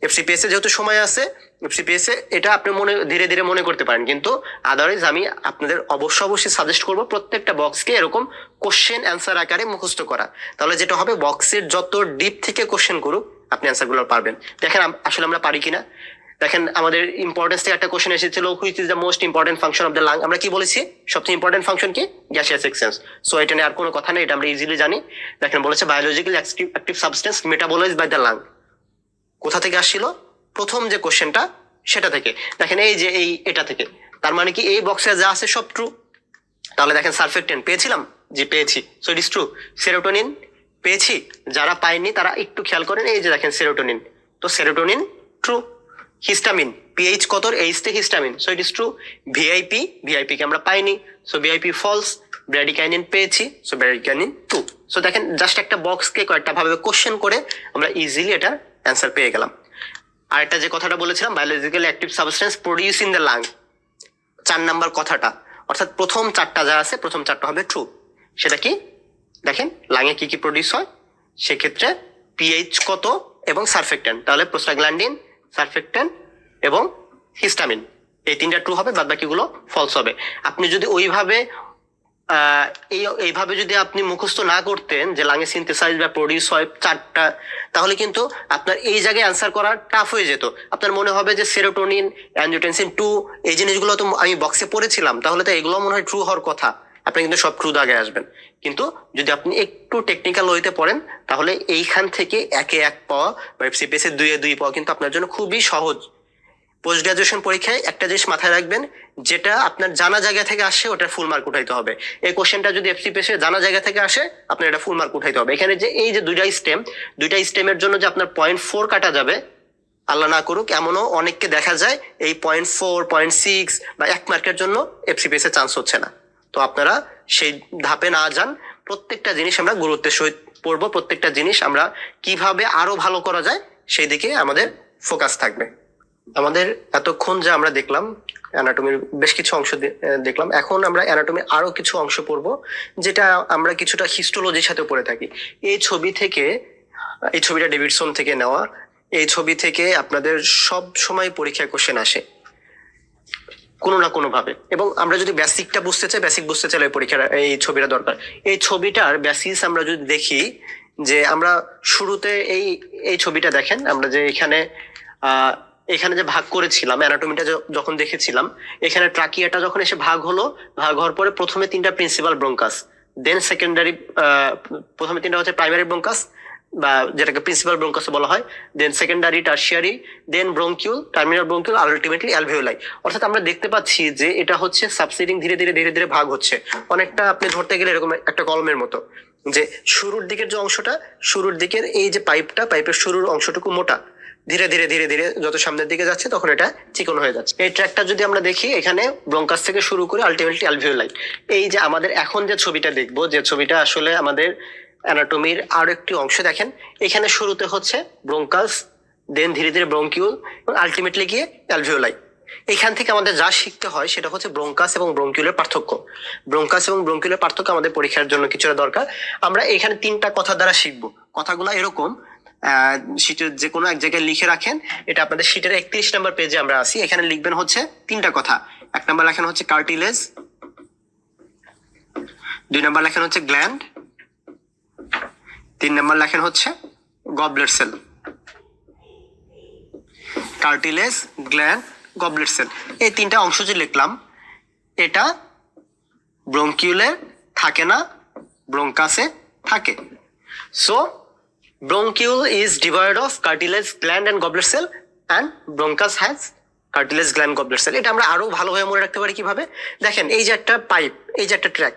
এফসিপিএস এ যেহেতু সময় আছে, এফসিপিএস এ এটা আপনি ধীরে ধীরে মনে করতে পারেন, কিন্তু আদারওয়াইজ আমি আপনাদের অবশ্যই সাজেস্ট করবো প্রত্যেকটা বক্সকে এরকম কোশ্চেন অ্যান্সার আকারে মুখস্থ করা। তাহলে যেটা হবে, বক্সের যত ডিপ থেকে কোশ্চেন করুক আপনি অ্যান্সারগুলো পারবেন। দেখেন আসলে আমরা পারি কিনা। দেখেন আমাদের ইম্পর্টেন্স থেকে একটা কোশ্চেন এসেছিল, which is the most important function of the lung. আমরা কি বলেছি? সবচেয়ে ইম্পর্টেন্ট ফাংশন কি? Gaseous exchange. সো এটা নিয়ে আর কোনো কথা নেই, এটা আমরা ইজিলি জানি। দেখেন বলেছে biological active substance metabolize by the lung. কোথা থেকে আসছিল? প্রথম যে কোশ্চেনটা সেটা থেকে। দেখেন এই যে এটা থেকে, তার মানে কি এই বক্সে যা আছে সব ট্রু। তাহলে দেখেন সারফেক্টেন্ট পেয়েছিলাম, যে পেয়েছি, so it is true. Serotonin পেয়েছি, যারা পায়নি তারা একটু খেয়াল করেন, এই যে দেখেন সেরোটোনিন, তো সেরোটোনিন ট্রু। হিস্টামিন পিএইচ কত? এইচতে histamine, so it is true. VIP কে আমরা পাইনি, সো ভিআইপি ফলস। ব্র্যাডিকাইনিন পেয়েছি, সো ব্র্যাডিকাইনিন ট্রু। সো দেখেন জাস্ট একটা বক্সকে কয়েকটা ভাবে কোশ্চেন করে আমরা ইজিলি এটার অ্যান্সার পেয়ে গেলাম। আর একটা যে কথাটা বলেছিলাম, biological active substance produce in the lung, 4 number কথাটা, অর্থাৎ প্রথম 4টা যা আছে প্রথম 4টা হবে ট্রু। সেটা কি? দেখেন লাঙে কি কি প্রডিউস হয়, সেক্ষেত্রে পিএইচ কত এবং সারফেক্টেন্ট। তাহলে প্রোস্টাগ্ল্যান্ডিন, সারফেক্টেন্ট এবং হিস্টামিন, এই 3টা ট্রু হবে, বাদ বাকিগুলো ফলস হবে। আপনি যদি ওইভাবে এইভাবে যদি আপনি মুখস্থ না করতেন যে লাঙে সিনথেসাইজ বা প্রডিউস হয় 4টা, তাহলে কিন্তু আপনার এই জায়গায় অ্যান্সার করা টাফ হয়ে যেত। আপনার মনে হবে যে সেরোটোনিন, অ্যাঞ্জিওটেনসিন 2, এই জিনিসগুলো তো আমি বক্সে পড়েছিলাম, তাহলে তো এগুলো মনে হয় ট্রু হওয়ার কথা। আপনি কিন্তু সব ট্রু দাগে আসবেন। কিন্তু যদি আপনি একটু টেকনিক্যাল ওয়েতে পড়েন, তাহলে এইখান থেকে 1-এ 1 পাওয়া বা এফসিপিএস 2-এ 2 পাওয়া কিন্তু আপনার জন্য খুবই সহজ। পোস্ট গ্রাজুয়েশন পরীক্ষায় একটা জিনিস মাথায় রাখবেন, যেটা আপনার জানা জায়গা থেকে আসে ওটা ফুল মার্ক উঠাইতে হবে। এই কোশ্চেনটা যদি এফসিপিএস এর জানা জায়গা থেকে আসে, আপনার এটা ফুল মার্ক উঠাইতে হবে। এখানে যে এই যে দুইটা স্টেমের জন্য যে আপনার 0.4 কাটা যাবে, আল্লাহ না করুক, এমনও অনেককে দেখা যায় এই 0.4, 0.6 বা 1 মার্কের জন্য এফসিপিএস এর চান্স হচ্ছে না। তো আপনারা সেই ধাপে না যান, প্রত্যেকটা জিনিস আমরা গুরুত্বের সহিত পড়বো, প্রত্যেকটা জিনিস আমরা কিভাবে আরো ভালো করা যায় সেই দিকে আমাদের ফোকাস থাকবে। আমাদের এতক্ষণ যা আমরা দেখলাম অ্যানাটমির বেশ কিছু অংশ দেখলাম, এখন আমরা অ্যানাটমির আরো কিছু অংশ পড়বো, যেটা আমরা কিছুটা হিস্টোলজির সাথে পড়ে থাকি। এই ছবিটা ডেভিডসন থেকে নেওয়া। এই ছবি থেকে আপনাদের সব সময় পরীক্ষায় কোশ্চেন আসে কোনো না কোনো ভাবে, এবং আমরা যদি বেসিক বুঝতে চাইলে পরীক্ষার এই ছবিটা দরকার। এই ছবিটার বেসিস আমরা যদি দেখি, যে আমরা শুরুতে এই ছবিটা দেখেন, আমরা যে এখানে যে ভাগ করেছিলাম অ্যানাটমিটা যখন দেখেছিলাম, এখানে ট্রাকিয়াটা যখন এসে ভাগ হওয়ার পরে প্রথমে 3টা প্রিন্সিপাল ব্রঙ্কাস, দেন সেকেন্ডারি, প্রথমে 3টা হচ্ছে প্রাইমারি ব্রঙ্কাস বা যেটাকে প্রিন্সিপাল ব্রঙ্কাস বলা হয়, then secondary, tertiary, then bronchiole, terminal bronchiole, ultimately alveoli. অর্থাৎ আমরা দেখতে পাচ্ছি যে এটা হচ্ছে সাবসিডিং, ধীরে ধীরে ভাগ হচ্ছে। অনেকটা আপনি ধরতে গেলে এরকম একটা কলমের মতো, যে শুরুর দিকের যে অংশটা, শুরুর দিকের এই যে পাইপের শুরুর অংশটুকু মোটা, ধীরে ধীরে যত সামনের দিকে যাচ্ছে তখন এটা চিকন হয়ে যাচ্ছে। এই ট্র্যাকটা যদি আমরা দেখি, এখানে ব্রঙ্কাস থেকে শুরু করে আলটিমেটলি অ্যালভিওলাই। এই যে আমাদের এখন যে ছবিটা দেখবো, যে ছবিটা আসলে আমাদের অ্যানাটমির আরো একটি অংশ, দেখেন এখানে শুরুতে হচ্ছে ব্রঙ্কাস, দেন ধীরে ধীরে ব্রঙ্কিউল, এবং আলটিমেটলি গিয়ে অ্যালভিওলাই। এখান থেকে আমাদের যা শিখতে হয় সেটা হচ্ছে ব্রঙ্কাস এবং ব্রঙ্কিউলের পার্থক্য। ব্রঙ্কাস এবং ব্রঙ্কিউলের পার্থক্য আমাদের পরীক্ষার জন্য কিছুটা দরকার। আমরা এখানে 3টা কথা দ্বারা শিখবো। কথাগুলো এরকম, শীটের যে কোনো এক জায়গায় লিখে রাখেন। এটা আপনাদের শীটের 31 নম্বর পেজে আমরা আসি। এখানে লিখবেন হচ্ছে 3টা কথা। 1 নম্বর লেখেন হচ্ছে কার্টিলেজ, 2 নম্বর লেখেন হচ্ছে গ্ল্যান্ড, 3 নম্বর লেখেন হচ্ছে goblet cell. Cartilage, gland, goblet cell, এই 3টা অংশ যে লিখলাম, এটা ব্রঙ্কিউলে থাকে না, ব্রঙ্কাসে থাকে। So bronchiole is devoid of cartilage, gland and goblet cell, and bronchus has cartilage, gland, goblet cell. এটা আমরা আরো ভালোভাবে মনে রাখতে পারি কিভাবে? দেখেন এই যে একটা পাইপ, এই যে একটা ট্র্যাক,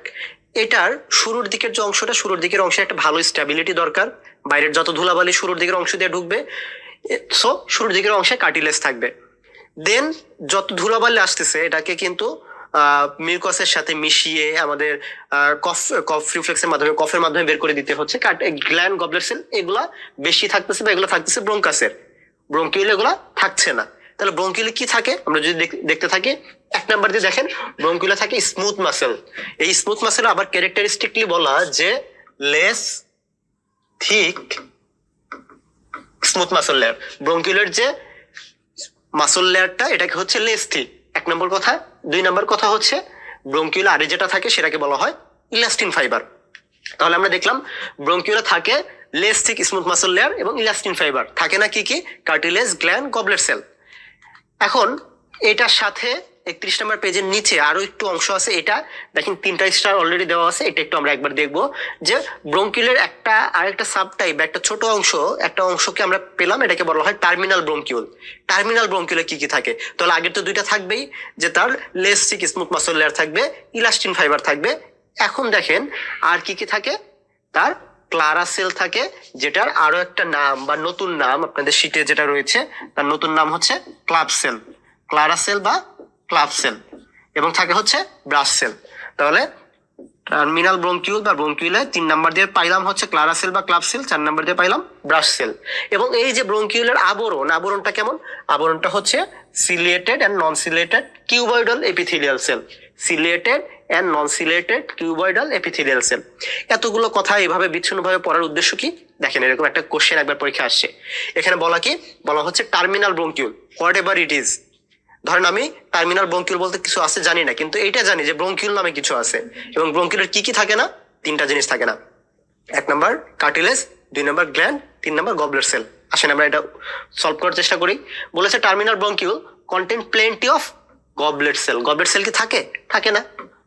এটার শুরুর দিকের যে অংশটা, শুরুর দিকের অংশে একটা ভালো স্টেবিলিটি দরকার। বাইরের যত ধুলাবালি শুরুর দিকের অংশ দিয়ে ঢুকবে, সো শুরুর দিকের অংশে কার্টিলেজ থাকবে। দেন যত ধুলাবালি আসতেছে, এটাকে কিন্তু মিউকাসের সাথে মিশিয়ে আমাদের কফ রিফ্লেক্সের মাধ্যমে, কফের মাধ্যমে বের করে দিতে হচ্ছে। গ্ল্যান্ড, গবলেট সেল এগুলা বেশি থাকতেছে, বা এগুলো থাকতেছে ব্রঙ্কাসের। ব্রঙ্কিউলে এগুলা থাকছে না। তাহলে ব্রঙ্কিউলে কি থাকে আমরা যদি দেখতে থাকি, 1 নাম্বার দিয়ে দেখেন ব্রঙ্কিউলে থাকে স্মুথ মাসেল। এই স্মুথ মাসেল আবার ক্যারেক্টারিস্টিকলি বলা যে less thick smooth muscle layer. ব্রঙ্কিউলের যে মাসল লেয়ারটা এটাকে হচ্ছে লেস থিক, 1 নম্বর কথা। 2 নম্বর কথা হচ্ছে ব্রঙ্কিউলা আরে যেটা থাকে সেটাকে বলা হয় ইলাস্টিন ফাইবার। তাহলে আমরা দেখলাম ব্রঙ্কিউলা থাকে less thick smooth muscle layer এবং ইলাস্টিন ফাইবার, থাকে না কি কি? Cartilage, gland, goblet cell. এখন এটার সাথে 31 নম্বর পেজের নিচে আরো একটু অংশ আছে, এটা দেখেন 3টা স্টার অলরেডি দেওয়া আছে, এটা একটু আমরা একবার দেখবো যে ব্রঙ্কিউলের আরেকটা সাব টাইপ, একটা ছোট অংশ, একটা অংশকে আমরা পেলাম, এটাকে বলা হয় টার্মিনাল ব্রঙ্কিউল। টার্মিনাল ব্রঙ্কিউলে কি কি থাকে? তাহলে আগের তো 2টা থাকবেই, যে তার less thick smooth muscle layer থাকবে, ইলাস্টিন ফাইবার থাকবে। এখন দেখেন আর কি কি থাকে, তার ক্লারা সেল থাকে, যেটার আরো একটা নাম বা নতুন নাম আপনাদের শীটে যেটা রয়েছে তার নতুন নাম হচ্ছে ক্লাব সেল, ক্লারা সেল বা ক্লাব সেল, এবং থাকে হচ্ছে ব্রাশ সেল। তাহলে টার্মিনাল ব্রঙ্কিউল বা ব্রঙ্কিউলে 3 নাম্বার দিয়ে পাইলাম হচ্ছে ক্লারা সেল বা ক্লাব সেল, 4 নাম্বার দিয়ে পাইলাম ব্রাশ সেল। এবং এই যে ব্রঙ্কিউলের আবরণটা কেমন? আবরণটা হচ্ছে ciliated and non ciliated cuboidal epithelial cell, ciliated and non ciliated cuboidal epithelial cell. এতগুলো কথা এইভাবে বিচ্ছিন্নভাবে পড়ার উদ্দেশ্য কি? দেখেন এরকম একটা কোশ্চেন একবার পরীক্ষা আসছে, এখানে বলা হচ্ছে terminal bronchiole, what ever it is. ধরেন আমি টার্মিনাল ব্রঙ্কিউল বলতে কিছু আছে জানি না, কিন্তু এইটা জানি যে ব্রঙ্কিউল নামে কিছু আছে, এবং ব্রঙ্কিউলের কি কি থাকে না? 3টা জিনিস থাকে না। 1 নম্বর কার্টিলেজ, 2 নম্বর গ্ল্যান্ড, 3 নম্বর গবলেট সেল। আসেন আমরা এটা সলভ করার চেষ্টা করি। বলেছে terminal bronchiole contain plenty of goblet cell. Goblet cell কি থাকে? থাকে না,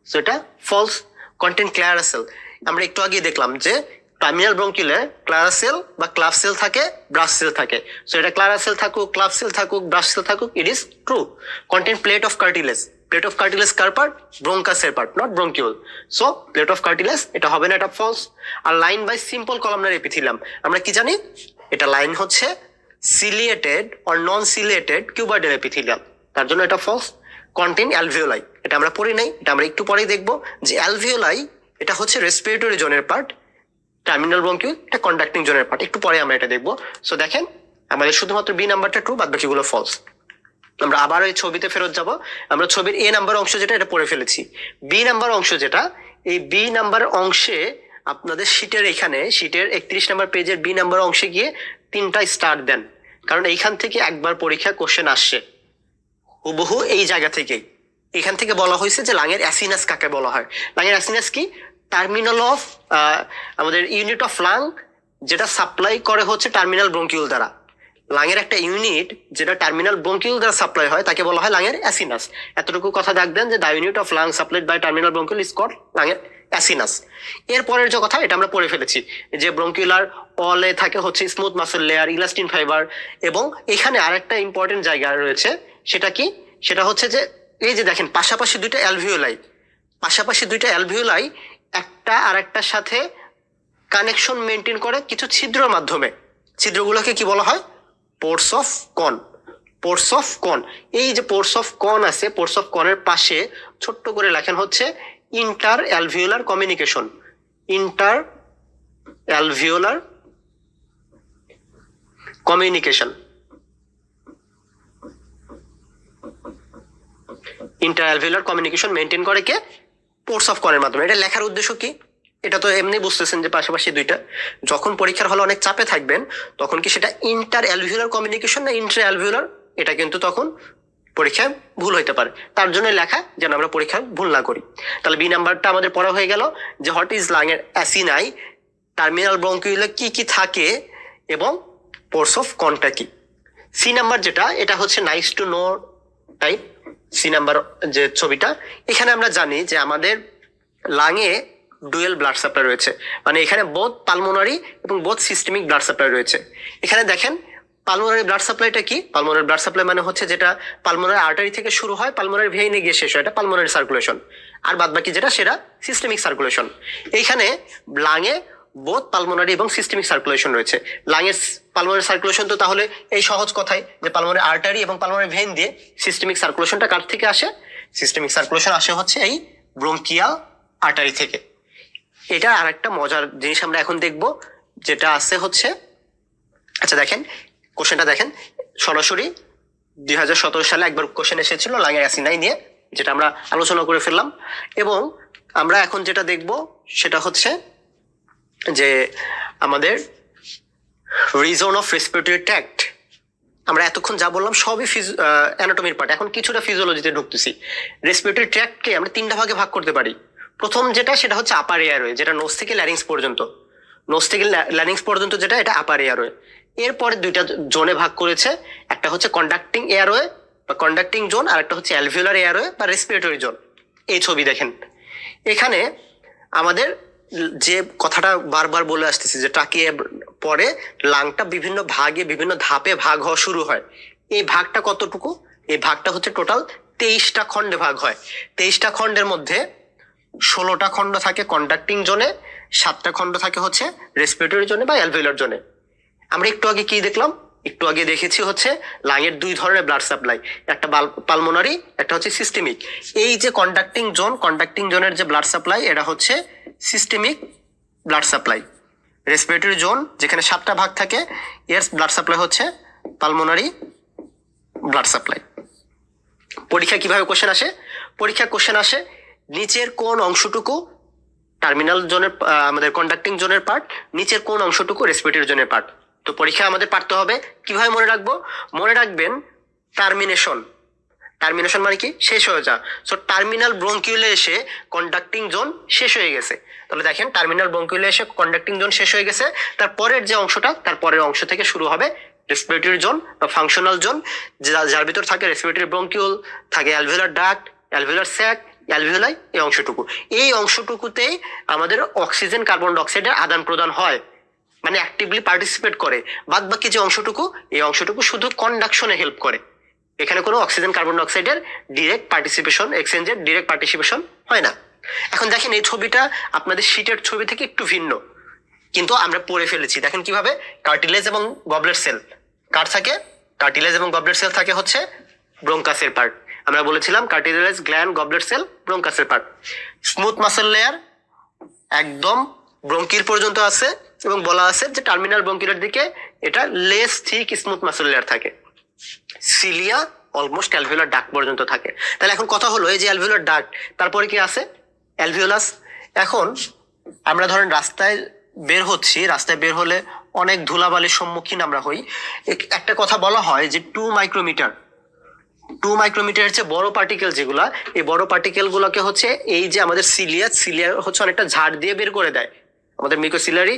সো এটা ফলস। কন্টেন ক্লারা সেল, আমরা একটু আগে দেখলাম যে টার্মিনাল ব্রঙ্কিউলে ক্লারা সেল বা ক্লাব সেল থাকে, ব্রাশ সেল থাকে। সো এটা ক্লারা সেল থাকুক, ক্লাব সেল থাকুক, ব্রাশ সেল থাকুক, it is true. Contain plate of cartilage, plate of cartilage কার পার্ট? ব্রঙ্কাসের part, not bronchiole. So plate of cartilage এটা হবে না, এটা ফলস। আর line by simple columnar epithelium, আমরা কি জানি? এটা লাইন হচ্ছে ciliated or non ciliated cuboidal epithelium, তার জন্য এটা ফলস। কন্টেন অ্যালভিওলাই, এটা আমরা পড়ি নাই, এটা আমরা একটু পরেই দেখবো যে অ্যালভিওলাই এটা হচ্ছে রেসপিরেটরি জোনের পার্ট, টার্মিনাল ব্রঙ্কিউল এটা কন্ডাক্টিং জোনের পার্ট, একটু পরে আমরা এটা দেখবো। সো দেখেন আমাদের শুধুমাত্র বি নাম্বারটা ট্রু, বাদ বাকিগুলো ফলস। আমরা আবার ওই ছবিতে ফেরত যাব, আমরা ছবির এ নাম্বার অংশ যেটা এটা পড়ে ফেলেছি। বি নাম্বার অংশ যেটা, এই বি নাম্বার অংশে আপনাদের শীটের 31 নাম্বার পেজের বি নাম্বার অংশে গিয়ে 3টা স্টার দেন, কারণ এইখান থেকে একবার পরীক্ষা কোশ্চেন আসছে হুবহু এই জায়গা থেকে। এখান থেকে বলা হয়েছে যে লাঙের অ্যাসিনাস কাকে বলা হয়। লাঙের অ্যাসিনাস কি? টার্মিনাল অফ আমাদের ইউনিট অফ লাং যেটা সাপ্লাই করে হচ্ছে টার্মিনাল ব্রঙ্কিউল দ্বারা। লাঙের একটা ইউনিট যেটা টার্মিনাল ব্রঙ্কিউল দ্বারা সাপ্লাই হয় তাকে বলা হয় লাঙের অ্যাসিনাস। এতটুকু কথা দেখবেন যে the unit of lung supplied by terminal bronchiole is called লাঙের অ্যাসিনাস। এরপরের যে কথা এটা আমরা পড়ে ফেলেছি যে ব্রঙ্কিউলার অলে থাকে হচ্ছে smooth muscle layer, elastin fibre, এবং এখানে আরেকটা ইম্পর্টেন্ট জায়গা রয়েছে, সেটা কি? সেটা হচ্ছে যে এই যে দেখেন পাশাপাশি 2টা অ্যালভিওলাই একটা আরেকটার সাথে কানেকশন মেনটেন করে কিছু ছিদ্রের মাধ্যমে। ছিদ্রগুলোকে কি বলা হয়? পোর্টস অফ কন। পোর্টস অফ কন, এই যে পোর্টস অফ কন আছে, পোর্টস অফ কনের পাশে ছোট্ট করে লেখেন হচ্ছে inter alveolar communication. Inter alveolar communication, inter alveolar communication maintain করে কে? পোর্টস অফ কনের মাধ্যমে। এটা লেখার উদ্দেশ্য কি? এটা তো এমনি বুঝতেছেন যে পাশাপাশি 2টা। যখন পরীক্ষার হলে অনেক চাপে থাকবেন তখন কি সেটা ইন্টার অ্যালভিওলার কমিউনিকেশন না ইন্ট্রা অ্যালভিওলার, এটা কিন্তু তখন পরীক্ষায় ভুল হইতে পারে, তার জন্য লেখা যেন আমরা পরীক্ষায় ভুল না করি। তাহলে বি নাম্বারটা আমাদের পড়া হয়ে গেল যে হোয়াট ইজ লাঙের অ্যাসিনাই, টার্মিনাল ব্রঙ্কিউলে কি কি থাকে, এবং পোর্টস অফ কনটা কি। সি নাম্বার যেটা, এটা হচ্ছে nice to know type. C number যে ছবিটা, এখানে আমরা জানি যে আমাদের লাঙে ডুয়েল ব্লাড সাপ্লাই রয়েছে, মানে এখানে বোথ পালমোনারি এবং বোথ সিস্টেমিক ব্লাড সাপ্লাই রয়েছে। এখানে দেখেন পালমোনারি ব্লাড সাপ্লাইটা কি? পালমোনারি ব্লাড সাপ্লাই মানে হচ্ছে যেটা পালমোনারি আর্টারি থেকে শুরু হয়, পালমোনারি ভেইনে গিয়ে শেষ হয়, এটা পালমোনারি সার্কুলেশন। আর বাদ বাকি যেটা সেটা সিস্টেমিক সার্কুলেশন। এইখানে লাঙে বোথ পালমোনারি এবং সিস্টেমিক সার্কুলেশন রয়েছে। লাঙের পালমোনারি সার্কুলেশন তো তাহলে এই সহজ কথাই যে পালমোনারি আর্টারি এবং পালমোনারি ভেইন দিয়ে। সিস্টেমিক সার্কুলেশনটা কার থেকে আসে? সিস্টেমিক সার্কুলেশন আসে হচ্ছে এই ব্রঙ্কিয়াল আর্টারি থেকে। এটা আর একটা মজার জিনিস আমরা এখন দেখব, যেটা আছে হচ্ছে, আচ্ছা দেখেন কোশ্চেনটা দেখেন, সরাসরি 2017 সালে একবার কোশ্চেন এসেছিল লাঙের অ্যাসিনাই নিয়ে, যেটা আমরা আলোচনা করে ফেললাম। এবং আমরা এখন যেটা দেখব সেটা হচ্ছে যে আমাদের রিজন অফ রেসপিরেটরি ট্র্যাক্ট, আমরা এতক্ষণ যা বললাম সবই অ্যানাটমির পার্ট, এখন কিছুটা ফিজিওলজিতে ঢুকতেছি। রেসপিরেটরি ট্র্যাক্টকে আমরা 3টা ভাগে ভাগ করতে পারি। প্রথম যেটা সেটা হচ্ছে আপার এয়ারওয়ে, যেটা নোজ থেকে ল্যারিংস পর্যন্ত, নোজ থেকে ল্যারিংস পর্যন্ত যেটা, এটা আপার এয়ারওয়ে। এরপরে 2টা জোনে ভাগ করেছে, একটা হচ্ছে কন্ডাক্টিং এয়ারওয়ে বা কন্ডাক্টিং জোন, আর একটা হচ্ছে অ্যালভিওলার এয়ারওয়ে বা রেসপিরেটরি জোন। এই ছবি দেখেন, এখানে আমাদের যে কথাটা বারবার বলে আসতেছি যে ট্রাকিয়ে পরে লাংটা বিভিন্ন ভাগে বিভিন্ন ধাপে ভাগ হওয়া শুরু হয়। এই ভাগটা কতটুকু? এই ভাগটা হচ্ছে টোটাল 23টা খণ্ডে ভাগ হয়। 23টা খণ্ডের মধ্যে 16টা খণ্ড থাকে কন্ডাক্টিং জোনে, 7টা খণ্ড থাকে হচ্ছে রেসপিরেটরি জোনে বা অ্যালভিওলার জোনে। আমরা একটু আগে কি দেখলাম? একটু আগে দেখেছি হচ্ছে লাংয়ের 2 ধরনের ব্লাড সাপ্লাই, একটা পালমোনারি, একটা হচ্ছে সিস্টেমিক। এই যে কন্ডাক্টিং জোন, কন্ডাক্টিং জোনের যে ব্লাড সাপ্লাই, এটা হচ্ছে systemic blood supply. Respiratory zone যেখানে 7টা ভাগ থাকে, এর ব্লাড সাপ্লাই হচ্ছে পালমোনারি ব্লাড সাপ্লাই। পরীক্ষা কিভাবে কোশ্চেন আসে? পরীক্ষা কোশ্চেন আসে নিচের কোন অংশটুকু টার্মিনাল জোনের, আমাদের কন্ডাক্টিং জোনের পার্ট, নিচের কোন অংশটুকু রেসপিরেটরি জোনের পার্ট। তো পরীক্ষা আমাদের পারতে হবে। কিভাবে মনে রাখবো? মনে রাখবেন টার্মিনেশন। টার্মিনেশন মানে কি? শেষ হয়ে যা। সো টার্মিনাল ব্রঙ্কিউলে এসে কন্ডাক্টিং জোন শেষ হয়ে গেছে। তাহলে দেখেন টার্মিনাল ব্রঙ্কিউলে এসে কন্ডাক্টিং জোন শেষ হয়ে গেছে, তারপরের যে অংশটা, তার পরের অংশ থেকে শুরু হবে রেসপিরেটরি জোন বা ফাংশনাল জোন, যার ভিতর থাকে রেসপিরেটরি ব্রঙ্কিউল, থাকে alveolar duct, alveolar sac, alveoli, এই অংশটুকু। এই অংশটুকুতেই আমাদের অক্সিজেন কার্বন ডাইঅক্সাইডের আদান প্রদান হয়, মানে অ্যাক্টিভলি পার্টিসিপেট করে। বাদ বাকি যে অংশটুকু, এই অংশটুকু শুধু কন্ডাকশনে হেল্প করে। এখানে কোনো অক্সিজেন কার্বন ডাইঅক্সাইডের ডিরেক্ট পার্টিসিপেশন, এক্সচেঞ্জের ডিরেক্ট পার্টিসিপেশন হয় না। এখন দেখেন এই ছবিটা আপনাদের শীটের ছবি থেকে একটু ভিন্ন, কিন্তু আমরা পড়ে ফেলেছি। দেখেন কিভাবে কার্টিলেজ এবং গবলেট সেল কার থাকে? কার্টিলেজ এবং গবলেট সেল থাকে হচ্ছে ব্রোঙ্কাসের পার্ট। আমরা বলেছিলাম কার্টিলেজ, গ্ল্যান্ড, গবলেট সেল ব্রোঙ্কাসের পার্ট। স্মুথ মাসেল লেয়ার একদম ব্রঙ্কিল পর্যন্ত আছে এবং বলা আছে যে টার্মিনাল ব্রঙ্কিলের দিকে এটা less thick smooth muscle layer থাকে। সিলিয়া অলমোস্ট অ্যালভিওলার ডাক্ট পর্যন্ত থাকে। তাহলে এখন কথা হলো এই যে অ্যালভিওলার ডাক্ট, তারপরে কি আছে? অ্যালভিওলাস। এখন আমরা ধরেন রাস্তায় বের হচ্ছি, রাস্তায় বের হলে অনেক ধুলাবালির সম্মুখীন আমরা হই। একটা কথা বলা হয় যে 2 মাইক্রোমিটার, 2 মাইক্রোমিটারের চেয়ে বড় পার্টিকেল যেগুলা, এই বড় পার্টিকেল গুলোকে হচ্ছে এই যে আমাদের সিলিয়া হচ্ছে অনেকটা ঝাড় দিয়ে বের করে দেয়। আমাদের মিউকোসিলারি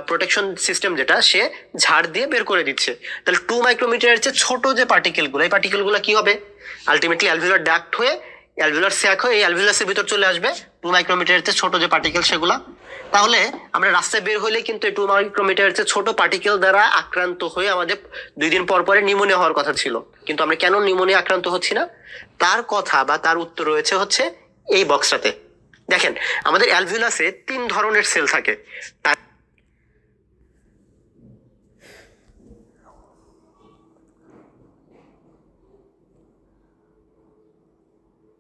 প্রোটেকশন সিস্টেম যেটা, সে ঝাড় দিয়ে বের করে দিচ্ছে। তাহলে 2 মাইক্রোমিটারের চেয়ে ছোট যে পার্টিকেলগুলো, এই পার্টিকেলগুলো কি হবে? আলটিমেটলি অ্যালভিওলার ডাক্ট হয়ে অ্যালভিওলার স্যাক হয়ে এই অ্যালভিওলাসের ভিতর চলে আসবে। 2 মাইক্রোমিটারের চেয়ে ছোট যে পার্টিকেল সেগুলা। তাহলে আমরা রাস্তায় বের হইলে কিন্তু এই 2 মাইক্রোমিটারের চেয়ে ছোট পার্টিকেল দ্বারা আক্রান্ত হয়ে আমাদের 2 দিন পর পরে নিউমোনিয়া হওয়ার কথা ছিল। কিন্তু আমরা কেন নিউমোনিয়া আক্রান্ত হচ্ছি না? তার কথা বা তার উত্তর রয়েছে হচ্ছে এই বক্সটাতে। দেখেন আমাদের অ্যালভিওলাসে 3 ধরনের সেল থাকে।